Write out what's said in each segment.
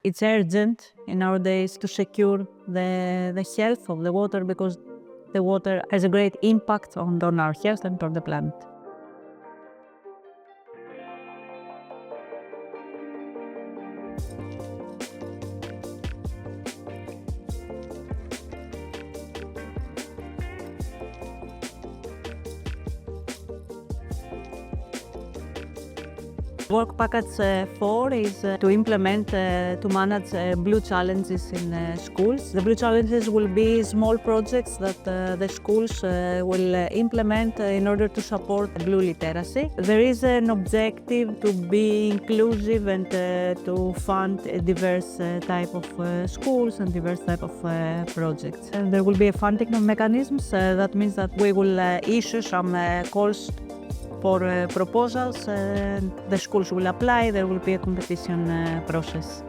It's urgent in our days to secure the health of the water, because the water has a great impact on our health and on the planet. Work package 4 is to implement, to manage blue challenges in schools. The blue challenges will be small projects that the schools will implement in order to support blue literacy. There is an objective to be inclusive and to fund a diverse type of schools and diverse type of projects. And there will be a funding mechanisms. That means that we will issue some calls for proposals, the schools will apply, there will be a competition process.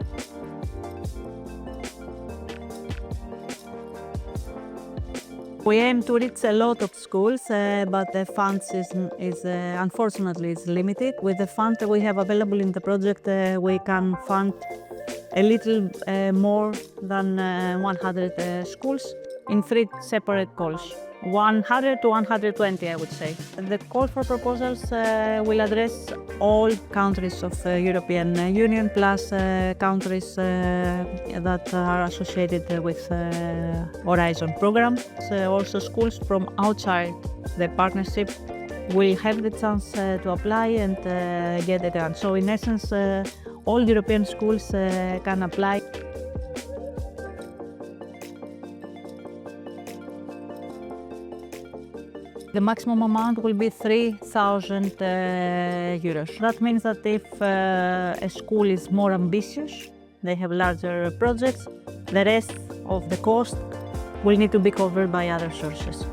We aim to reach a lot of schools, but the funds is unfortunately limited. With the fund that we have available in the project, we can fund a little more than 100 schools in 3 separate calls. 100 to 120, I would say. The call for proposals will address all countries of the European Union, plus countries that are associated with Horizon program. Also schools from outside the partnership will have the chance to apply and get a grant. So in essence, all European schools can apply. The maximum amount will be 3,000 euros. That means that if a school is more ambitious, they have larger projects, the rest of the cost will need to be covered by other sources.